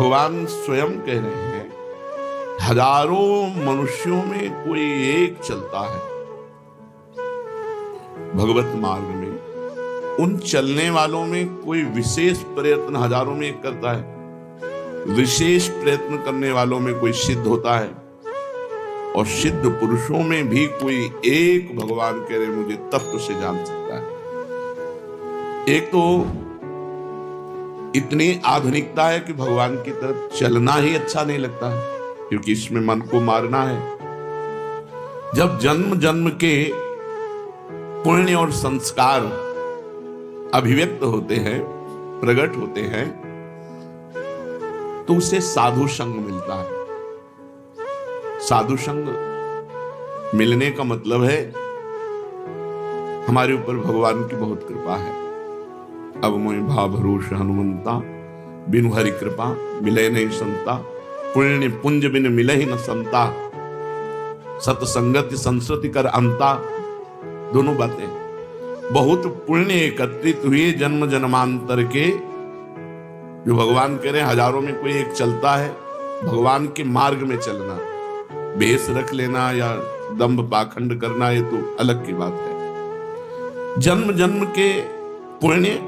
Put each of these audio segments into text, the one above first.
भगवान स्वयं कह रहे हैं, हजारों मनुष्यों में कोई एक चलता है भगवत मार्ग में, उन चलने वालों में कोई विशेष प्रयत्न हजारों में एक करता है, विशेष प्रयत्न करने वालों में कोई सिद्ध होता है, और सिद्ध पुरुषों में भी कोई एक भगवान कह रहे मुझे तत्व से जान सकता है। एक तो इतनी आधुनिकता है कि भगवान की तरफ चलना ही अच्छा नहीं लगता है, क्योंकि इसमें मन को मारना है। जब जन्म जन्म के पुण्य और संस्कार अभिव्यक्त होते हैं, प्रकट होते हैं, तो उसे साधु संग मिलता है। साधु संग मिलने का मतलब है हमारे ऊपर भगवान की बहुत कृपा है। अब मोहि भाव भरोस हनुमंता, बिनु हरि कृपा मिले नहीं संता, पुण्य पुंज बिन मिले ही न संता, सतसंगति संस्कृति कर अंता। दोनों बातें, बहुत पुण्य एकत्रित हुए जन्म जन्मांतर के, जो भगवान कह रहे हैं हजारों में कोई एक चलता है। भगवान के मार्ग में चलना, भेष रख लेना या दंभ पाखंड करना, ये तो अलग की बात है। जन्म जन्म के पुण्य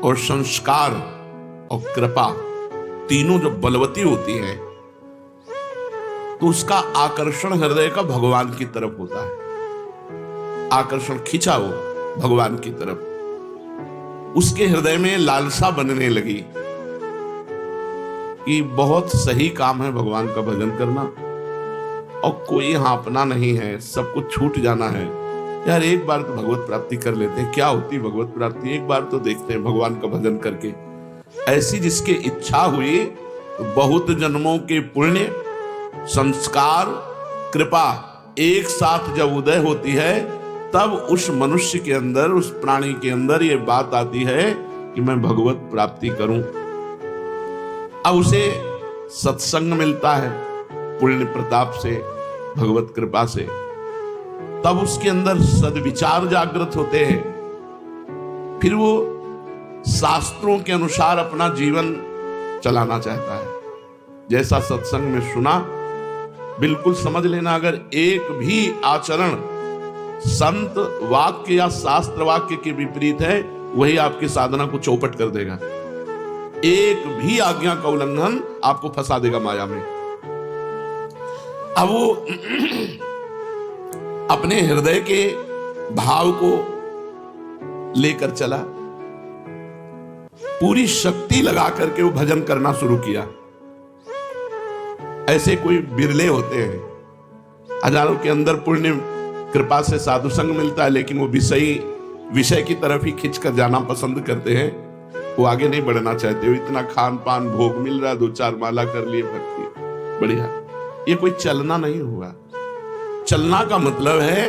और संस्कार और कृपा तीनों जब बलवती होती है, तो उसका आकर्षण हृदय का भगवान की तरफ होता है। आकर्षण खींचा वो भगवान की तरफ, उसके हृदय में लालसा बनने लगी कि बहुत सही काम है भगवान का भजन करना, और कोई हाँपना नहीं है, सब कुछ छूट जाना है। यार एक बार तो भगवत प्राप्ति कर लेते हैं, क्या होती भगवत प्राप्ति, एक बार तो देखते हैं भगवान का भजन करके। ऐसी जिसकी इच्छा हुई, तो बहुत जन्मों के पुण्य, संस्कार, कृपा एक साथ जब उदय होती है, तब उस मनुष्य के अंदर, उस प्राणी के अंदर ये बात आती है कि मैं भगवत प्राप्ति करूं। अब उसे सत्संग मिलता है पुण्य प्रताप से, भगवत कृपा से, तब उसके अंदर सद्विचार जागृत होते हैं। फिर वो शास्त्रों के अनुसार अपना जीवन चलाना चाहता है। जैसा सत्संग में सुना, बिल्कुल समझ लेना, अगर एक भी आचरण संत वाक्य या शास्त्र वाक्य के विपरीत है, वही आपकी साधना को चौपट कर देगा। एक भी आज्ञा का उल्लंघन आपको फंसा देगा माया में। अब वो अपने हृदय के भाव को लेकर चला, पूरी शक्ति लगा करके वो भजन करना शुरू किया। ऐसे कोई बिरले होते हैं, हजारों के अंदर पुण्य कृपा से साधु संग मिलता है, लेकिन वो विषय की तरफ ही खिंच कर जाना पसंद करते हैं। वो आगे नहीं बढ़ना चाहते। वो इतना खान पान भोग मिल रहा, 2-4 माला कर लिए, भक्ति बढ़िया। ये कोई चलना नहीं हुआ। चलना का मतलब है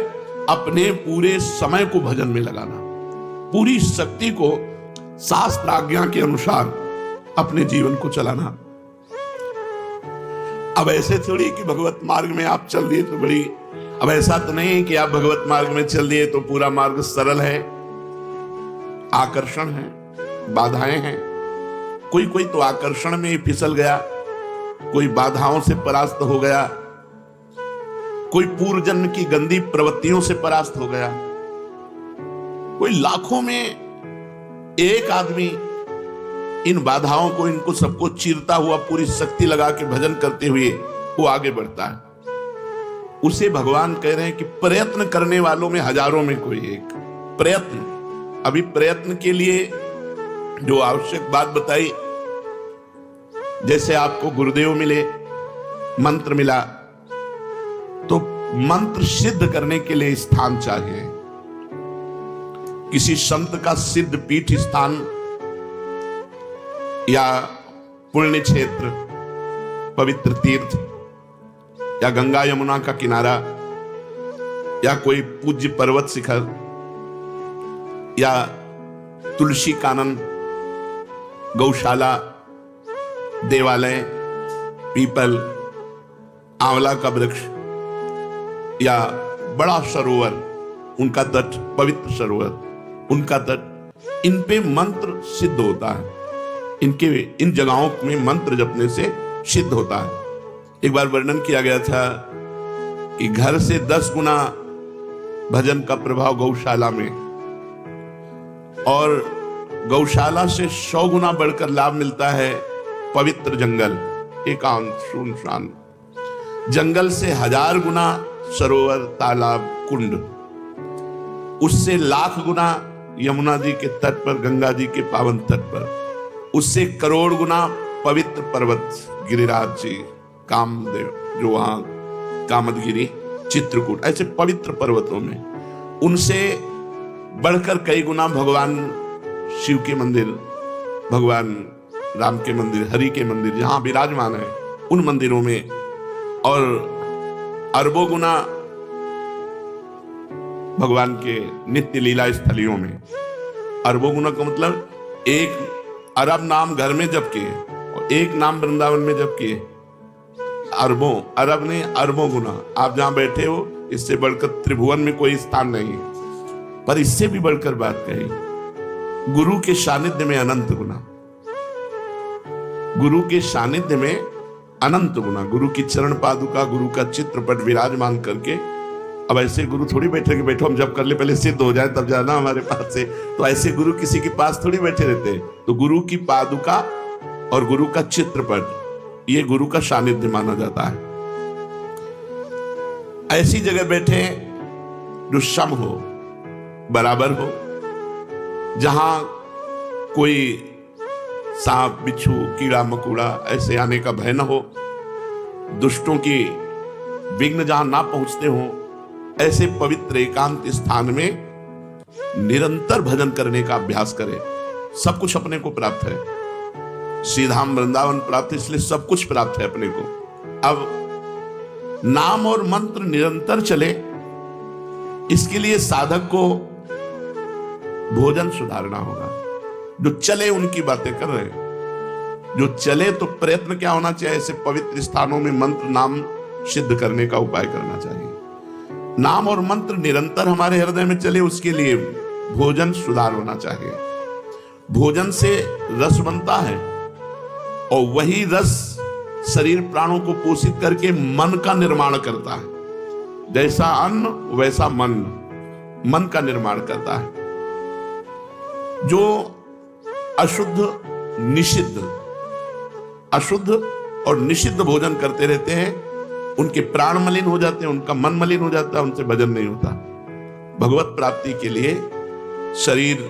अपने पूरे समय को भजन में लगाना, पूरी शक्ति को शास्त्र आज्ञा के अनुसार अपने जीवन को चलाना। अब ऐसे थोड़ी कि भगवत मार्ग में आप चल दिए तो बड़ी, अब ऐसा तो नहीं कि आप भगवत मार्ग में चल दिए तो पूरा मार्ग सरल है। आकर्षण है, बाधाएं हैं। कोई कोई तो आकर्षण में ही फिसल गया, कोई बाधाओं से परास्त हो गया, कोई पूर्व जन्म की गंदी प्रवृत्तियों से परास्त हो गया, कोई लाखों में एक आदमी इन बाधाओं को, इनको सबको चीरता हुआ पूरी शक्ति लगा के भजन करते हुए वो आगे बढ़ता है। उसे भगवान कह रहे हैं कि प्रयत्न करने वालों में हजारों में कोई एक। प्रयत्न, अभी प्रयत्न के लिए जो आवश्यक बात बताई, जैसे आपको गुरुदेव मिले, मंत्र मिला, तो मंत्र सिद्ध करने के लिए स्थान चाहिए। किसी संत का सिद्ध पीठ स्थान या पुण्य क्षेत्र, पवित्र तीर्थ या गंगा यमुना का किनारा या कोई पूज्य पर्वत शिखर या तुलसी कानन, गौशाला, देवालय, पीपल, आंवला का वृक्ष या बड़ा सरोवर, उनका तट, पवित्र सरोवर, उनका तट, इन पे मंत्र सिद्ध होता है। इन जगहों में मंत्र जपने से सिद्ध होता है। एक बार वर्णन किया गया था कि घर से 10 गुना भजन का प्रभाव गौशाला में, और गौशाला से 100 गुना बढ़कर लाभ मिलता है पवित्र जंगल, एकांत सुनसान जंगल से 1000 गुना सरोवर, तालाब, कुंड, उससे 1,00,000 गुना यमुना जी के तट पर, गंगा जी के पावन तट पर, उससे 1 करोड़ गुना पवित्र पर्वत गिरिराज जी, कामदेव जो वहां कामदगिरी, चित्रकूट, ऐसे पवित्र पर्वतों में, उनसे बढ़कर कई गुना भगवान शिव के मंदिर, भगवान राम के मंदिर, हरि के मंदिर जहां विराजमान है उन मंदिरों में, और अरबों गुना भगवान के नित्य लीला स्थलियों में। अरबों गुना का मतलब 1 अरब नाम घर में जप किए और 1 नाम वृंदावन में जप किए। अरबों, अरब ने अरबों गुना। आप जहां बैठे हो इससे बढ़कर त्रिभुवन में कोई स्थान नहीं है। पर इससे भी बढ़कर बात कही, गुरु के सानिध्य में अनंत गुना, गुरु के सानिध्य में अनंत गुना, गुरु की चरण पादुका, गुरु का चित्रपट विराजमान करके। अब ऐसे गुरु थोड़ी बैठे कि बैठो हम जब कर ले, पहले सिद्ध हो जाए तब जाना हमारे पास से, तो ऐसे गुरु किसी के पास थोड़ी बैठे रहते। तो गुरु की पादुका और गुरु का चित्रपट, ये गुरु का सानिध्य माना जाता है। ऐसी जगह बैठे जो सम हो, बराबर हो, जहां कोई सांप, बिच्छू, कीड़ा मकोड़ा ऐसे आने का भय न हो, दुष्टों की विघ्न जहां ना पहुंचते हो, ऐसे पवित्र एकांत स्थान में निरंतर भजन करने का अभ्यास करें। सब कुछ अपने को प्राप्त है, श्रीधाम वृंदावन प्राप्त है, इसलिए सब कुछ प्राप्त है अपने को। अब नाम और मंत्र निरंतर चले, इसके लिए साधक को भोजन सुधारना होगा। जो चले उनकी बातें कर रहे हैं, जो चले तो प्रयत्न क्या होना चाहिए, ऐसे पवित्र स्थानों में मंत्र नाम सिद्ध करने का उपाय करना चाहिए। नाम और मंत्र निरंतर हमारे हृदय में चले, उसके लिए भोजन सुधार होना चाहिए। भोजन से रस बनता है और वही रस शरीर प्राणों को पोषित करके मन का निर्माण करता है। जैसा अन्न वैसा मन, मन का निर्माण करता है। जो अशुद्ध निषिद्ध, अशुद्ध और निषिद्ध भोजन करते रहते हैं, उनके प्राण मलिन हो जाते हैं, उनका मन मलिन हो जाता है, उनसे भजन नहीं होता। भगवत प्राप्ति के लिए शरीर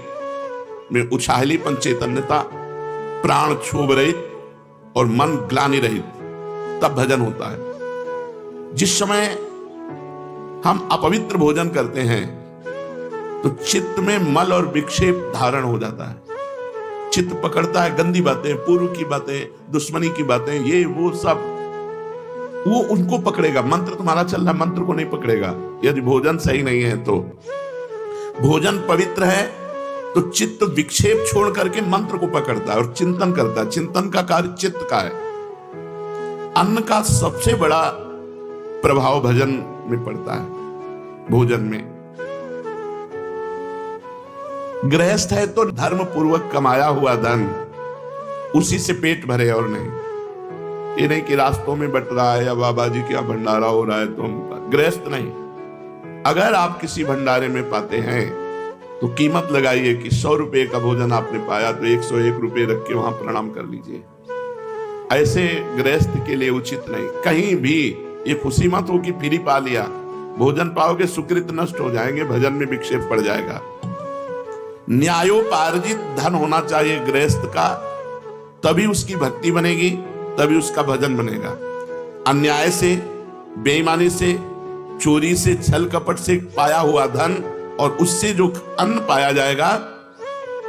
में उछाहलीपन, चैतन्यता, प्राण क्षोभ रहित और मन ग्लानि रहित, तब भजन होता है। जिस समय हम अपवित्र भोजन करते हैं तो चित्त में मल और विक्षेप धारण हो जाता है। चित्त पकड़ता है गंदी बातें, पूर्व की बातें, दुश्मनी की बातें, ये वो सब, वो उनको पकड़ेगा। मंत्र तुम्हारा चल रहा, मंत्र को नहीं पकड़ेगा यदि भोजन सही नहीं है तो। भोजन पवित्र है तो चित्त विक्षेप छोड़ करके मंत्र को पकड़ता है और चिंतन करता है। चिंतन का कार्य चित्त का है। अन्न का सबसे बड़ा प्रभाव भजन में पड़ता है। भोजन में गृहस्थ है तो धर्म पूर्वक कमाया हुआ धन, उसी से पेट भरे और नहीं। ये नहीं कि रास्तों में बट रहा है या बाबा जी क्या भंडारा हो रहा है तो गृहस्थ नहीं। अगर आप किसी भंडारे में पाते हैं तो कीमत लगाइए कि 100 रुपए का भोजन आपने पाया तो 101 रुपए रख के वहां प्रणाम कर लीजिए। ऐसे गृहस्थ के लिए उचित नहीं। कहीं भी ये खुशी मत हो कि फ्री पा लिया। भोजन पाओगे सुकृत नष्ट हो जाएंगे, भजन में विक्षेप पड़ जाएगा। न्यायोपार्जित धन होना चाहिए गृहस्थ का, तभी उसकी भक्ति बनेगी, तभी उसका भजन बनेगा। अन्याय से, बेईमानी से, चोरी से, छल कपट से पाया हुआ धन और उससे जो अन्न पाया जाएगा,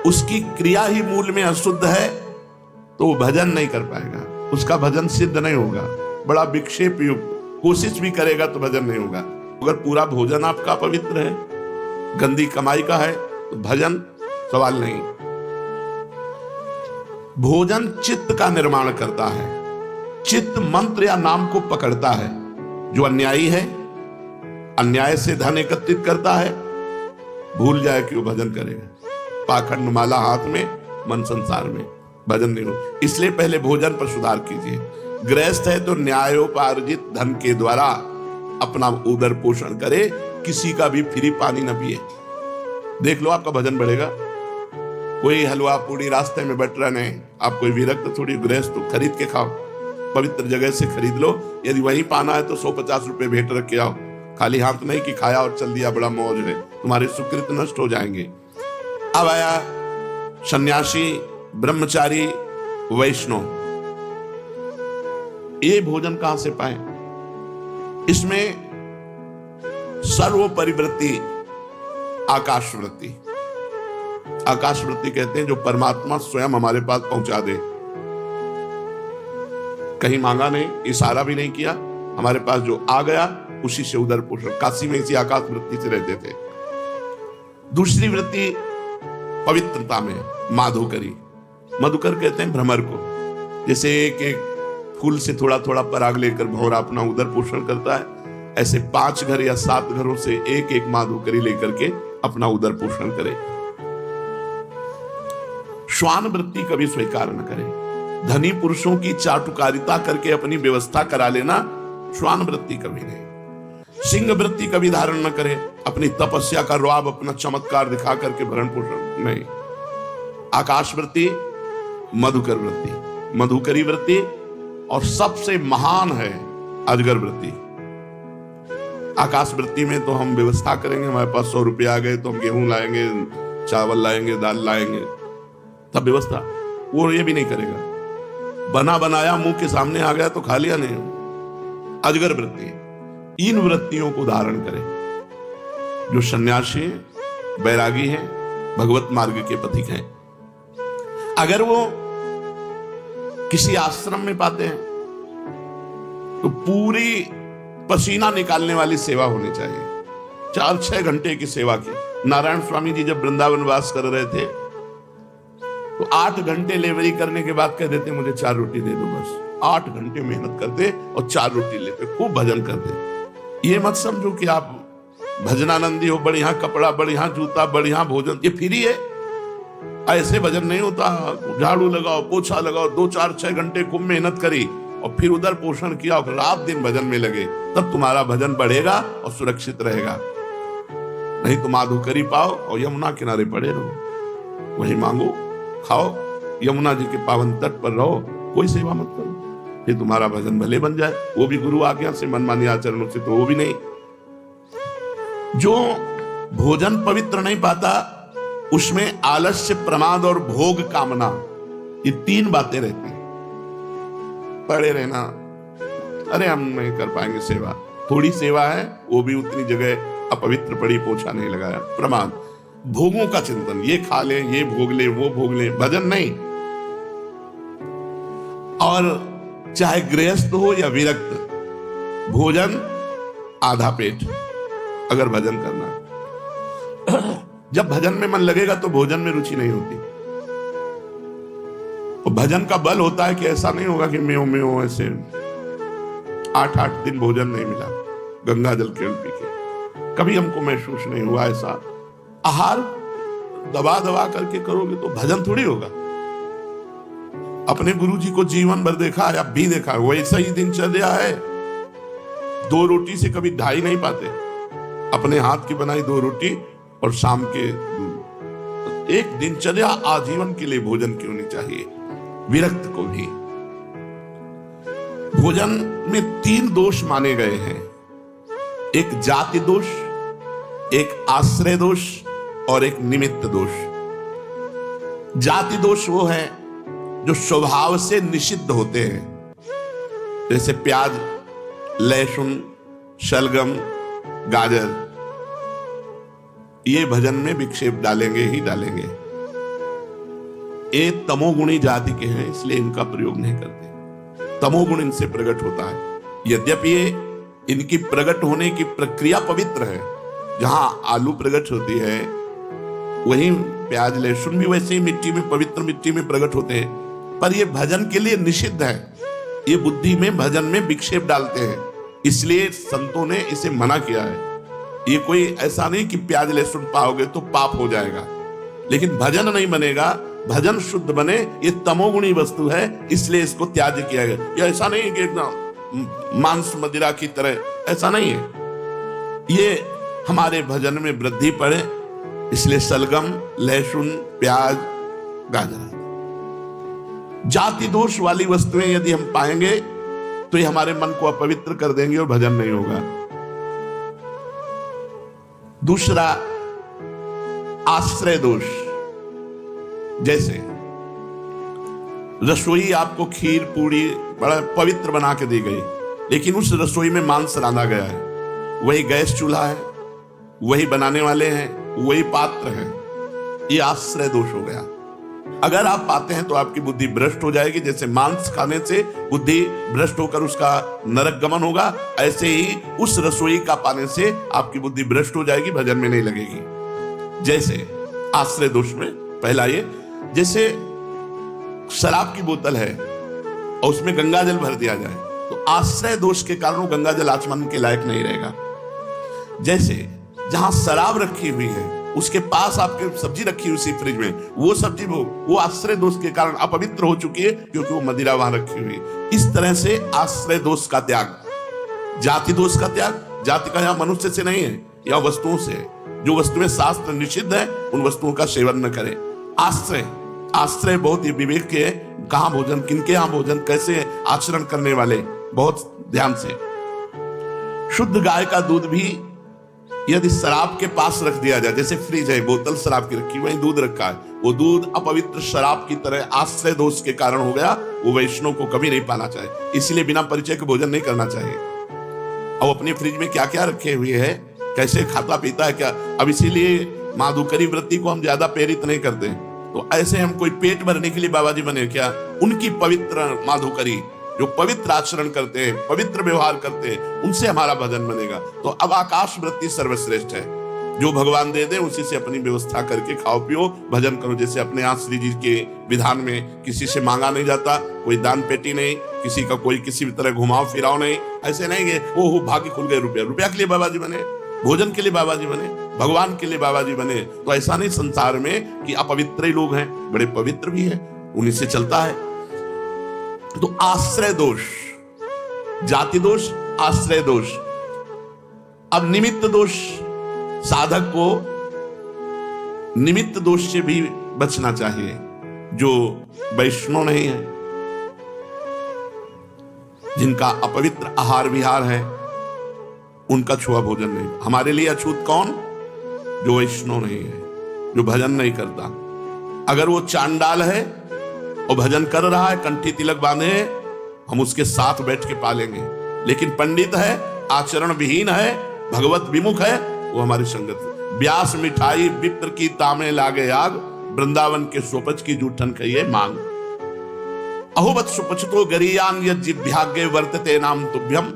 उसकी क्रिया ही मूल में अशुद्ध है तो वो भजन नहीं कर पाएगा, उसका भजन सिद्ध नहीं होगा। बड़ा विक्षेप युक्त कोशिश भी करेगा तो भजन नहीं होगा। अगर पूरा भोजन आपका पवित्र है, गंदी कमाई का है, तो भजन सवाल नहीं। भोजन चित्त का निर्माण करता है। चित्त मंत्र या नाम को पकड़ता है। जो अन्यायी है, अन्याय से धन एकत्रित करता है, भूल जाए कि वो भजन करेगा। पाखंड माला हाथ में, मन संसार में। भजन नहीं हो। इसलिए पहले भोजन पर सुधार कीजिए। गृहस्थ है तो न्यायोपार्जित धन के द्वारा अपना उदर पोषण करे, किसी का भी फ्री पानी न पिए। देख लो आपका भजन बढ़ेगा। कोई हलवा पूड़ी रास्ते में बट रहा नहीं, आप कोई विरक्त थोड़ी गृहस्थ तो खरीद के खाओ, पवित्र जगह से खरीद लो। यदि वहीं पाना है तो 150 रुपए भेंट रख के आओ, खाली हाथ नहीं कि खाया और चल दिया बड़ा मौज है, तुम्हारे सुकृत नष्ट हो जाएंगे। अब आया सन्यासी, ब्रह्मचारी, वैष्णव। ये भोजन कहां से पाए? इसमें सर्वोपरिवृत्ति आकाशवृत्ति। आकाशवृत्ति कहते हैं जो परमात्मा स्वयं हमारे पास पहुंचा दे। कहीं मांगा नहीं, इशारा भी नहीं किया, हमारे पास जो आ गया उसी से उदर पोषण। काशी में इसी आकाश वृत्ति से रहते थे। दूसरी वृत्ति पवित्रता में माधुकरी। मधुकर कहते हैं भ्रमर को। जैसे एक एक फूल से थोड़ा थोड़ा पराग लेकर भंवरा अपना उदर पोषण करता है, ऐसे 5 घर या 7 घरों से एक एक माधुकरी लेकर के अपना उदर पोषण करे। श्वान वृत्ति कभी स्वीकार न करे। धनी पुरुषों की चाटुकारिता करके अपनी व्यवस्था करा लेना, श्वान वृत्ति कभी नहीं। सिंह वृत्ति कभी धारण न करे। अपनी तपस्या का रुआब, अपना चमत्कार दिखा करके भरण पोषण नहीं। आकाश वृत्ति, मधुकर वृत्ति, मधुकरी वृत्ति, और सबसे महान है अजगर वृत्ति। आकाश वृत्ति में तो हम व्यवस्था करेंगे, हमारे पास 100 रुपये आ गए तो हम गेहूं लाएंगे, चावल लाएंगे, दाल लाएंगे, तब व्यवस्था। वो ये भी नहीं करेगा। बना बनाया मुंह के सामने आ गया तो खा लिया नहीं। अजगर वृत्ति। इन वृत्तियों को धारण करें। जो सन्यासी हैं, बैरागी हैं, भगवत मार्ग के पथिक हैं, अगर वो किसी आश्रम में पाते हैं तो पूरी पसीना निकालने वाली सेवा होनी चाहिए। 4-6 घंटे की सेवा की। नारायण स्वामी जी जब वृंदावन वास कर रहे थे तो 8 घंटे लेवरी करने के बाद कह देते मुझे 4 रोटी दे दो बस। 8 घंटे मेहनत करते और 4 रोटी लेते, खूब भजन करते। ये मत समझो कि आप भजनानंदी हो, बढ़िया कपड़ा, बढ़िया जूता, बढ़िया भोजन, ये फ्री है। ऐसे भजन नहीं होता। झाड़ू लगाओ, पोछा लगाओ, 2-4-6 घंटे खूब मेहनत करी और फिर उधर पोषण किया और रात दिन भजन में लगे, तब तुम्हारा भजन बढ़ेगा और सुरक्षित रहेगा। नहीं तो माधुकरी पाओ और यमुना किनारे पड़े रहो, वहीं मांगो, खाओ, यमुना जी के पावन तट पर रहो, कोई सेवा मत करो, फिर तुम्हारा भजन भले बन जाए। वो भी गुरु आज्ञा से, मनमानी आचरणों से तो वो भी नहीं। जो भोजन पवित्र नहीं पाता उसमें आलस्य, प्रमाद और भोग कामना, ये 3 बातें रहती हैं। पड़े रहना, अरे हम नहीं कर पाएंगे सेवा, थोड़ी सेवा है वो भी उतनी जगह अपवित्र पड़ी, पोछा नहीं लगाया। प्रमाद, भोगों का चिंतन, ये खा ले, ये भोग ले, वो भोग ले, भजन नहीं। और चाहे गृहस्थ हो या विरक्त, भोजन आधा पेट अगर भजन करना। जब भजन में मन लगेगा तो भोजन में रुचि नहीं होती। और भजन का बल होता है कि ऐसा नहीं होगा कि मेओ मेओ ऐसे 8-8 दिन भोजन नहीं मिला, गंगा जल केवल पी के, कभी हमको महसूस नहीं हुआ ऐसा। आहार दबा दबा करके करोगे तो भजन थोड़ी होगा। अपने गुरु जी को जीवन भर देखा है, अब भी देखा है, वैसा ही दिनचर्या है। 2 रोटी से कभी ढाई नहीं पाते। अपने हाथ की बनाई 2 रोटी और शाम के दूध। एक दिनचर्या आजीवन के लिए भोजन की होनी चाहिए। विरक्त को भी भोजन में 3 दोष माने गए हैं। एक जाति दोष, एक आश्रय दोष और एक निमित्त दोष। जाति दोष वो है जो स्वभाव से निषिद्ध होते हैं, जैसे प्याज, लहसुन, शलगम, गाजर, ये भजन में विक्षेप डालेंगे ही डालेंगे। ये तमोगुणी जाति के हैं, इसलिए इनका प्रयोग नहीं करते। तमोगुण इनसे प्रकट होता है। यद्यपि ये इनकी प्रकट होने की प्रक्रिया पवित्र है। जहां आलू प्रकट होती है वहीं प्याज, लहसुन भी वैसे ही मिट्टी में, पवित्र मिट्टी में प्रकट होते हैं, पर ये भजन के लिए निषिद्ध है। ये बुद्धि में, भजन में विक्षेप डालते हैं, इसलिए संतों ने इसे मना किया है। ये कोई ऐसा नहीं कि प्याज लहसुन पाओगे तो पाप हो जाएगा, लेकिन भजन नहीं बनेगा भजन शुद्ध बने, ये तमोगुणी वस्तु है, इसलिए इसको त्याज्य किया गया। ये ऐसा नहीं है कि एकदम मांस मदिरा की तरह, ऐसा नहीं है। ये हमारे भजन में वृद्धि पड़े, इसलिए सलगम, लहसुन, प्याज, गाजर, जाति दोष वाली वस्तुएं यदि हम पाएंगे तो ये हमारे मन को अपवित्र कर देंगे और भजन नहीं होगा। दूसरा, आश्रय दोष। जैसे रसोई आपको खीर पूरी बड़ा पवित्र बना के दी गई, लेकिन उस रसोई में मांस रांधा गया है, वही गैस चूल्हा है, वही बनाने वाले हैं, वही पात्र है, ये आश्रय दोष हो गया। अगर आप पाते हैं तो आपकी बुद्धि भ्रष्ट हो जाएगी। जैसे मांस खाने से बुद्धि भ्रष्ट होकर उसका नरक गमन होगा, ऐसे ही उस रसोई का पाने से आपकी बुद्धि भ्रष्ट हो जाएगी, भजन में नहीं लगेगी। जैसे आश्रय दोष में पहला ये, जैसे शराब की बोतल है और उसमें गंगा जल भर दिया जाए तो आश्रय दोष के कारण वो गंगा जल आचमन के लायक नहीं रहेगा। जैसे जहां शराब रखी हुई है उसके पास आपके सब्जी रखी हुई उसी फ्रिज में, वो सब्जी वो आश्रय दोष के कारण अपवित्र हो चुकी है, क्योंकि वो मदिरा वहां रखी हुई है। इस तरह से आश्रय दोष का त्याग, जाति दोष का त्याग, जाति का यहां मनुष्य से नहीं है, यह वस्तुओं से है। जो वस्तुएं शास्त्र निषिद्ध है उन वस्तुओं का सेवन न करें। आश्रय, आश्रय बहुत ही विवेक के, कहां भोजन, किनके यहां भोजन, कैसे आचरण करने वाले, बहुत ध्यान से। शुद्ध गाय का दूध भी यदि शराब के पास रख दिया जाए, जैसे फ्रिज है, बोतल शराब की रखी, वहीं दूध रखा है, वो दूध अपवित्र शराब की तरह आश्रय दोष के कारण हो गया, वो वैष्णव को कभी नहीं पाना चाहिए। इसलिए बिना परिचय के भोजन नहीं करना चाहिए। अब अपने फ्रिज में क्या क्या रखे हुए है, कैसे खाता पीता है क्या, अब इसीलिए माधुकरी वृत्ति को हम ज्यादा प्रेरित नहीं करते। तो ऐसे हम कोई पेट भरने के लिए बाबा जी बने क्या? उनकी पवित्र माधुकरी, जो पवित्र आचरण करते हैं, पवित्र व्यवहार करते हैं, उनसे हमारा भजन बनेगा। तो अब आकाश वृत्ति सर्वश्रेष्ठ है, जो भगवान दे दे उसी से अपनी व्यवस्था करके खाओ पियो, भजन करो। जैसे अपने यहाँ श्री जी के विधान में किसी से मांगा नहीं जाता, कोई दान पेटी नहीं, किसी का कोई किसी भी तरह घुमाव फिराव नहीं। ऐसे नहीं है ओहो भाग्य खुल गए, रुपया रुपया के लिए बाबा जी बने, भोजन के लिए बाबा जी बने, भगवान के लिए बाबा जी बने। तो ऐसा नहीं संसार में कि अपवित्र ही लोग हैं, बड़े पवित्र भी हैं, उन्हीं से चलता है। तो आश्रय दोष, जाति दोष, आश्रय दोष। अब निमित्त दोष, साधक को निमित्त दोष से भी बचना चाहिए। जो वैष्णव नहीं है, जिनका अपवित्र आहार विहार है, उनका छुआ भोजन नहीं। हमारे लिए अछूत कौन? जो वैष्णव नहीं है, जो भजन नहीं करता। अगर वो चांडाल है और भजन कर रहा है, कंठी तिलक बांधे, हम उसके साथ बैठ के पालेंगे। लेकिन पंडित है, आचरण विहीन है, भगवत विमुख है, वो हमारी संगत। व्यास मिठाई विप्र की तामे लागे आग, वृंदावन के सोपच की जूठन कहिए मांग। अहोबत सुपच तो गरियान यद जिभ्याग्य वर्तते नाम तुभ्यम।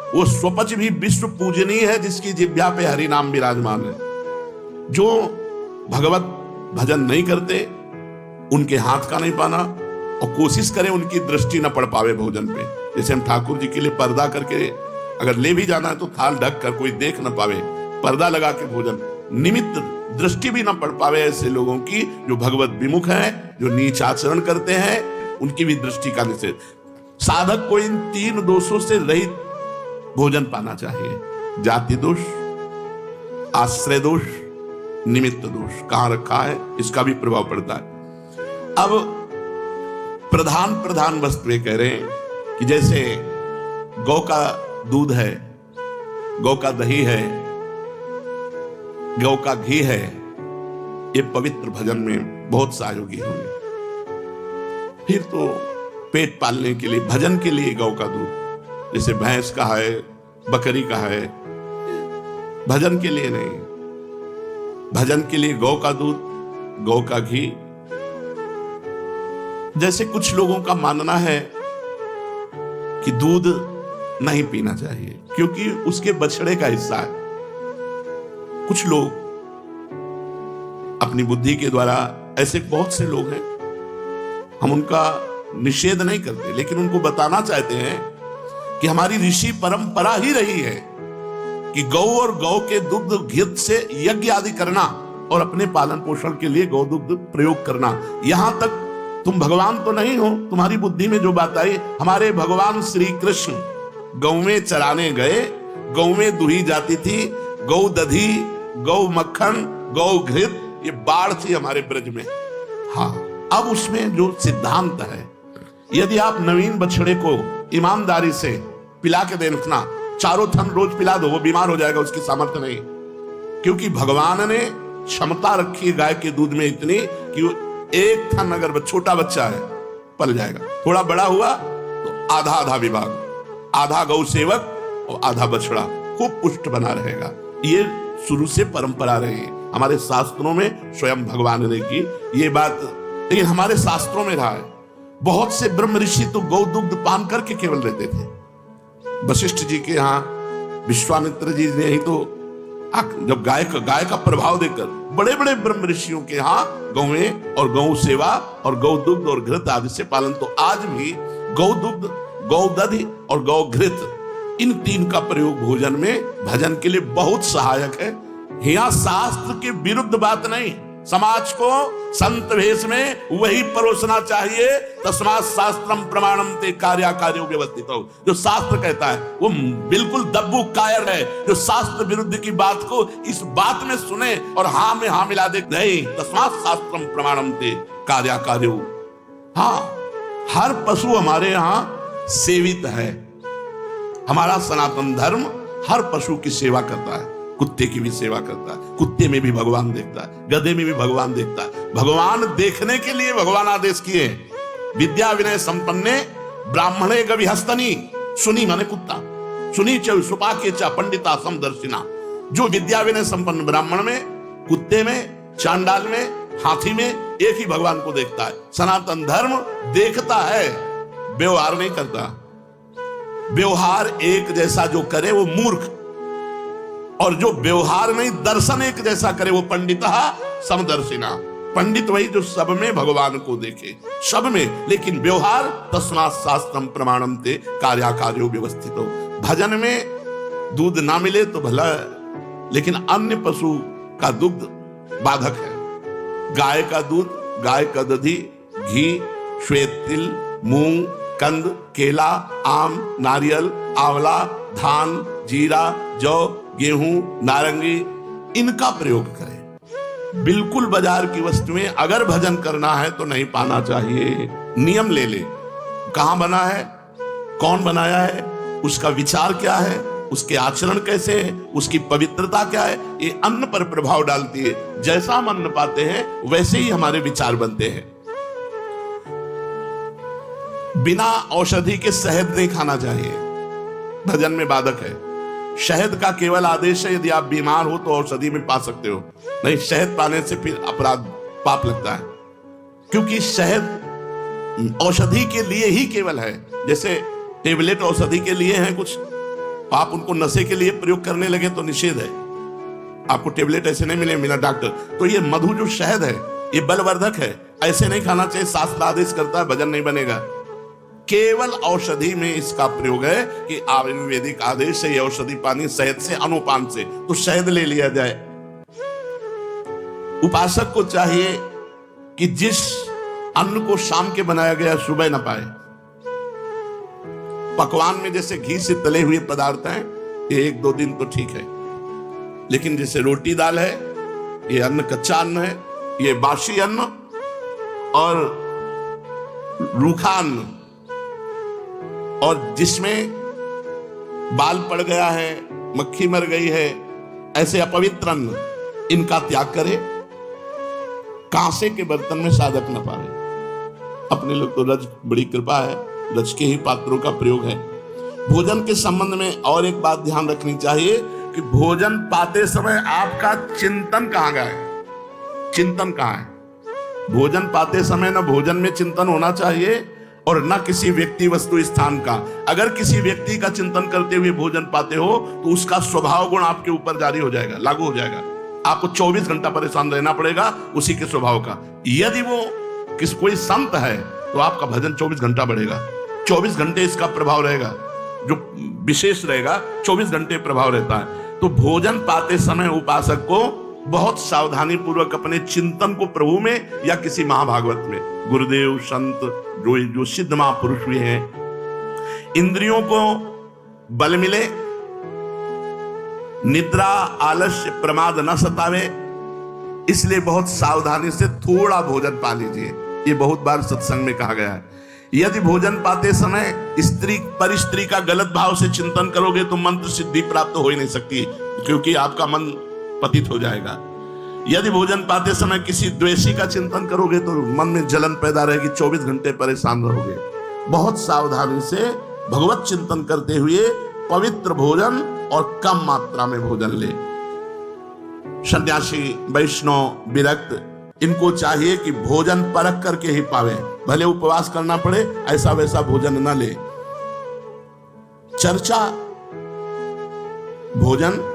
वो स्वपच भी विश्व पूजनीय है, जिसकी जिभ्या पे हरि नाम विराजमान है। जो भगवत भजन नहीं करते, उनके हाथ का नहीं पाना, और कोशिश करें उनकी दृष्टि न पड़ पावे भोजन पे। जैसे हम ठाकुर जी के लिए पर्दा करके अगर ले भी जाना है तो थाल ढक कर कोई देख न पावे, पर्दा लगा के भोजन, निमित्त दृष्टि भी न पड़ पावे ऐसे लोगों की, जो भगवत विमुख हैं, जो नीच आचरण करते हैं, उनकी भी दृष्टि का निषेध। साधक को इन तीन दोषों से रहित भोजन पाना चाहिए। जाति दोष, आश्रय दोष, निमित्त दोष कहां रखा है, इसका भी प्रभाव पड़ता है। अब प्रधान वस्तुएं कह रहे हैं कि जैसे गौ का दूध है, गौ का दही है, गौ का घी है, ये पवित्र भजन में बहुत सहयोगी होंगे। फिर तो पेट पालने के लिए, भजन के लिए गौ का दूध, जैसे भैंस का है, बकरी का है, भजन के लिए नहीं। भजन के लिए गौ का दूध, गौ का घी। जैसे कुछ लोगों का मानना है कि दूध नहीं पीना चाहिए क्योंकि उसके बछड़े का हिस्सा है। कुछ लोग अपनी बुद्धि के द्वारा, ऐसे बहुत से लोग हैं, हम उनका निषेध नहीं करते, लेकिन उनको बताना चाहते हैं कि हमारी ऋषि परंपरा ही रही है कि गौ और गौ के दुग्ध घी से यज्ञ आदि करना और अपने पालन पोषण के लिए गौदुग्ध प्रयोग करना। यहां तक तुम भगवान तो नहीं हो, तुम्हारी बुद्धि में जो बात आई, हमारे भगवान श्री कृष्ण गौवें चराने गए, गौवें दुही जाती थी, गौ दधी, गौ मक्खन, गौ घृत, ये बाढ़ थी हमारे ब्रज में। हाँ, अब उसमें जो सिद्धांत है, यदि आप नवीन बछड़े को ईमानदारी से पिला के देखना, चारों थन रोज पिला दो, वो बीमार हो जाएगा, उसकी सामर्थ्य नहीं, क्योंकि भगवान ने क्षमता रखी गाय के दूध में इतनी कि वो एक थन अगर छोटा बच्चा है पल जाएगा, थोड़ा बड़ा हुआ तो आधा आधा विभाग, आधा गौ सेवक और आधा बछड़ा, खूब पुष्ट बना रहेगा। ये शुरू से परंपरा रही है, हमारे शास्त्रों में स्वयं भगवान ने की ये बात, लेकिन हमारे शास्त्रों में रहा है। बहुत से ब्रह्म ऋषि तो गौ दुग्ध पान करके केवल रहते थे। वशिष्ठ जी के यहाँ विश्वामित्र जी ने ही तो जब गाय का प्रभाव देखकर बड़े बड़े ब्रह्म ऋषियों के यहाँ गौएं और गौ सेवा और गौ दुग्ध और घृत आदि से पालन, तो आज भी गौ दुग्ध, गौ दधि और गौ घृत, इन तीन का प्रयोग भोजन में भजन के लिए बहुत सहायक है। यहाँ शास्त्र के विरुद्ध बात नहीं, समाज को संत भेष में वही परोसना चाहिए। तस्मात् शास्त्रम प्रमाणम ते कार्याकार्यो व्यवस्थित हो, जो शास्त्र कहता है वो बिल्कुल दब्बू कायर है, जो शास्त्र विरुद्ध की बात को इस बात में सुने और हाँ में हाँ मिला दे। नहीं, तस्मात् शास्त्रम प्रमाणम ते कार्याकार्यो। हाँ, हर पशु हमारे यहाँ सेवित है। हमारा सनातन धर्म हर पशु की सेवा करता है, कुत्ते की भी सेवा करता है, कुत्ते में भी भगवान देखता है, गधे में भी भगवान देखता है। भगवान देखने के लिए भगवान आदेश किए, विद्या विनय संपन्ने ब्राह्मणे गविहस्तनी, सुनी माने कुत्ता, सुनी च सुपाके च पंडिता समदर्शिना। जो विद्या विनय संपन्न ब्राह्मण में, कुत्ते में, चांडाल में, हाथी में एक ही भगवान को देखता है। सनातन धर्म देखता है, व्यवहार नहीं करता। व्यवहार एक जैसा जो करे वो मूर्ख, और जो व्यवहार नहीं दर्शन एक जैसा करे वो पंडिता समदर्शिना। पंडित वही जो सब में भगवान को देखे, सब में, लेकिन व्यवहार तस्मात् शास्त्रम प्रमाणम ते कार्याकार्यो व्यवस्थित हो। भजन में दूध ना मिले तो भला, लेकिन अन्य पशु का दुग्ध बाधक है। गाय का दूध, गाय का दधी, घी, श्वेत तिल, मूंग, कंद, केला, आम, नारियल, आंवला, धान, जीरा, जौ, गेहूं, नारंगी, इनका प्रयोग करें। बिल्कुल बाजार की वस्तुएं अगर भजन करना है तो नहीं पाना चाहिए। नियम ले ले, कहां बना है, कौन बनाया है, उसका विचार क्या है, उसके आचरण कैसे है, उसकी पवित्रता क्या है, ये अन्न पर प्रभाव डालती है। जैसा हम अन्न पाते हैं वैसे ही हमारे विचार बनते हैं। बिना औषधि के शहद नहीं खाना चाहिए, भजन में बाधक है। शहद का केवल आदेश है यदि आप बीमार हो तो औषधि में पा सकते हो, नहीं शहद पाने से फिर अपराध पाप लगता है, क्योंकि शहद औषधि के लिए ही केवल है। जैसे टेबलेट औषधि के लिए हैं कुछ, आप उनको नशे के लिए प्रयोग करने लगे तो निषेध है, आपको टेबलेट ऐसे नहीं मिले बिना डॉक्टर। तो ये मधु जो शहद है ये बलवर्धक है, ऐसे नहीं खाना चाहिए, शास्त्र आदेश करता है, भजन नहीं बनेगा। केवल औषधि में इसका प्रयोग है कि आयुर्वेदिक आदेश है, ये औषधि पानी शहद से, अनुपान से, तो शहद ले लिया जाए। उपासक को चाहिए कि जिस अन्न को शाम के बनाया गया सुबह न पाए। पकवान में जैसे घी से तले हुए पदार्थ हैं, ये 1-2 दिन तो ठीक है, लेकिन जैसे रोटी दाल है, ये अन्न कच्चा अन्न है, ये बासी अन्न और रूखा अन्न, और जिसमें बाल पड़ गया है, मक्खी मर गई है, ऐसे अपवित्र अन्न, इनका त्याग करे। कांसे के बर्तन में साधक न पावे। अपने लोग तो रज, बड़ी कृपा है, रज के ही पात्रों का प्रयोग है। भोजन के संबंध में और एक बात ध्यान रखनी चाहिए कि भोजन पाते समय आपका चिंतन कहां गया है, चिंतन कहां है। भोजन पाते समय न भोजन में चिंतन होना चाहिए और न किसी व्यक्ति, वस्तु, स्थान का। अगर किसी व्यक्ति का चिंतन करते हुए भोजन पाते हो तो उसका स्वभाव गुण आपके ऊपर जारी हो जाएगा, लागू हो जाएगा। आपको 24 घंटा परेशान रहना पड़ेगा उसी के स्वभाव का। यदि वो कोई संत है तो आपका भजन 24 घंटा बढ़ेगा, 24 घंटे इसका प्रभाव रहेगा, जो विशेष रहेगा, 24 घंटे प्रभाव रहता है। तो भोजन पाते समय उपासक को बहुत सावधानी पूर्वक अपने चिंतन को प्रभु में या किसी महाभागवत में, गुरुदेव संत जो सिद्ध महापुरुष हुए हैं, इंद्रियों को बल मिले, निद्रा आलस्य प्रमाद न सतावे, इसलिए बहुत सावधानी से थोड़ा भोजन पा लीजिए। ये बहुत बार सत्संग में कहा गया है। यदि भोजन पाते समय स्त्री परिस्त्री का गलत भाव से चिंतन करोगे तो मंत्र सिद्धि प्राप्त हो ही नहीं सकती, क्योंकि आपका मन पतित हो जाएगा। यदि भोजन पाते समय किसी द्वेषी का चिंतन करोगे तो मन में जलन पैदा रहेगी, 24 घंटे परेशान रहोगे। बहुत सावधानी से भगवत चिंतन करते हुए पवित्र भोजन और कम मात्रा में भोजन ले। सन्यासी, वैष्णव, विरक्त, इनको चाहिए कि भोजन परख करके ही पावे, भले उपवास करना पड़े, ऐसा वैसा भोजन न ले। चर्चा भोजन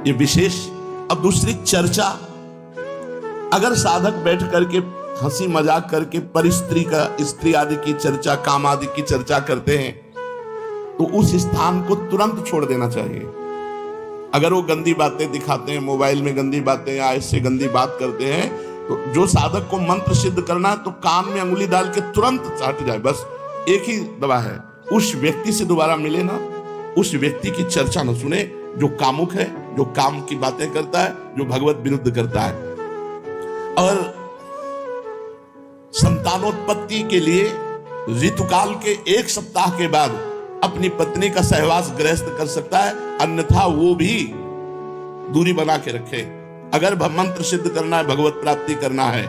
ये विशेष। अब दूसरी चर्चा, अगर साधक बैठ करके हंसी मजाक करके स्त्री आदि की चर्चा, काम आदि की चर्चा करते हैं तो उस स्थान को तुरंत छोड़ देना चाहिए। अगर वो गंदी बातें दिखाते हैं, मोबाइल में गंदी बातें या ऐसे गंदी बात करते हैं, तो जो साधक को मंत्र सिद्ध करना है तो कान में अंगुली डाल के तुरंत हट जाए। बस एक ही दवा है, उस व्यक्ति से दोबारा मिले ना, उस व्यक्ति की चर्चा न सुने जो कामुक है, जो काम की बातें करता है, जो भगवत विरुद्ध करता है। और संतानोत्पत्ति के लिए ऋतुकाल के 1 सप्ताह के बाद अपनी पत्नी का सहवास गृहस्थ कर सकता है, अन्यथा वो भी दूरी बना के रखे। अगर मंत्र सिद्ध करना है, भगवत प्राप्ति करना है,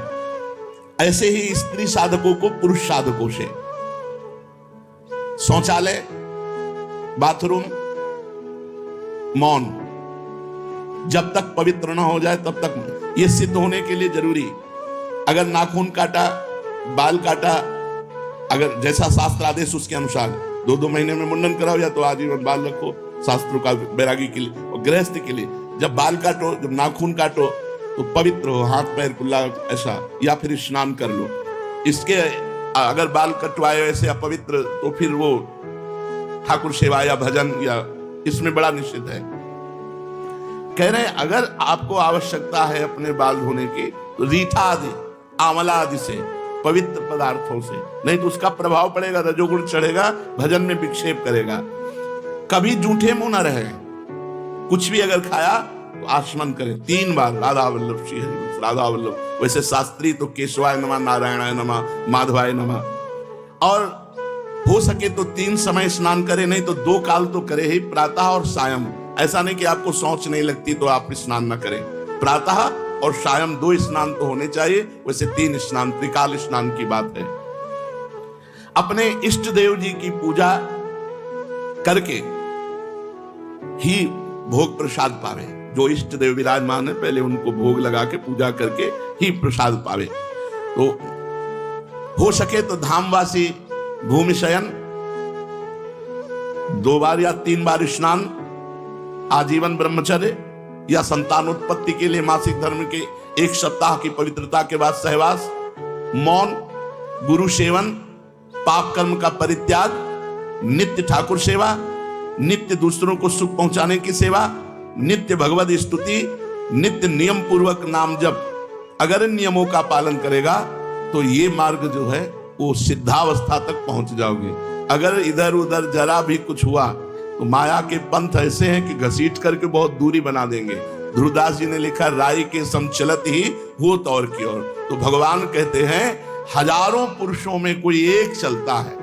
ऐसे ही स्त्री साधकों को पुरुष साधकों से शौचालय, बाथरूम, मौन जब तक पवित्र ना हो जाए तब तक, ये सिद्ध होने के लिए जरूरी। अगर नाखून काटा, बाल काटा, अगर जैसा शास्त्र आदेश उसके अनुसार 2-2 महीने में मुंडन कराओ या तो आजीवन बाल रखो, शास्त्रों का बैरागी के लिए और गृहस्थ के लिए। जब बाल काटो, जब नाखून काटो तो पवित्र हो, हाथ पैर कुल्ला ऐसा, या फिर स्नान कर लो। इसके अगर बाल कटवाए ऐसे अपवित्र तो फिर वो ठाकुर सेवा या भजन या इसमें बड़ा निषेध है। कह रहे हैं अगर आपको आवश्यकता है अपने बाल धोने की तो रीठा आदि, आंवला आदि से, पवित्र पदार्थों से, नहीं तो उसका प्रभाव पड़ेगा, रजोगुण चढ़ेगा, भजन में विक्षेप करेगा। कभी जूठे मुंह न रहे, कुछ भी अगर खाया तो आचमन करें 3 बार, राधा वल्लभ श्री हरि, राधा वल्लभ। वैसे शास्त्री तो केशवाय नमः, नारायणाय नमः, माधवाय नमः। और हो सके तो 3 समय स्नान करें, नहीं तो 2 काल तो करे ही, प्रातः और सायं। ऐसा नहीं कि आपको सोच नहीं लगती तो आप स्नान न करें, प्रातः और सायं 2 स्नान तो होने चाहिए। वैसे 3 स्नान, त्रिकाल स्नान की बात है। अपने इष्ट देव जी की पूजा करके ही भोग प्रसाद पावे। जो इष्ट देव विराजमान है पहले उनको भोग लगा के पूजा करके ही प्रसाद पावे। तो हो सके तो धामवासी भूमि शयन, 2 बार या 3 बार स्नान, आजीवन ब्रह्मचर्य या संतानोत्पत्ति के लिए मासिक धर्म के 1 सप्ताह की पवित्रता के बाद सहवास, मौन, गुरु सेवन, पाप कर्म का परित्याग, नित्य ठाकुर सेवा, नित्य दूसरों को सुख पहुंचाने की सेवा, नित्य भगवत स्तुति, नित्य नियम पूर्वक नाम जप। अगर इन नियमों का पालन करेगा तो ये मार्ग जो है वो सिद्धावस्था तक पहुंच जाओगे। अगर इधर उधर जरा भी कुछ हुआ तो माया के पंथ ऐसे हैं कि घसीट करके बहुत दूरी बना देंगे। ध्रुवदास जी ने लिखा, राई के समचलत ही होत और की ओर। तो भगवान कहते हैं हजारों पुरुषों में कोई एक चलता है,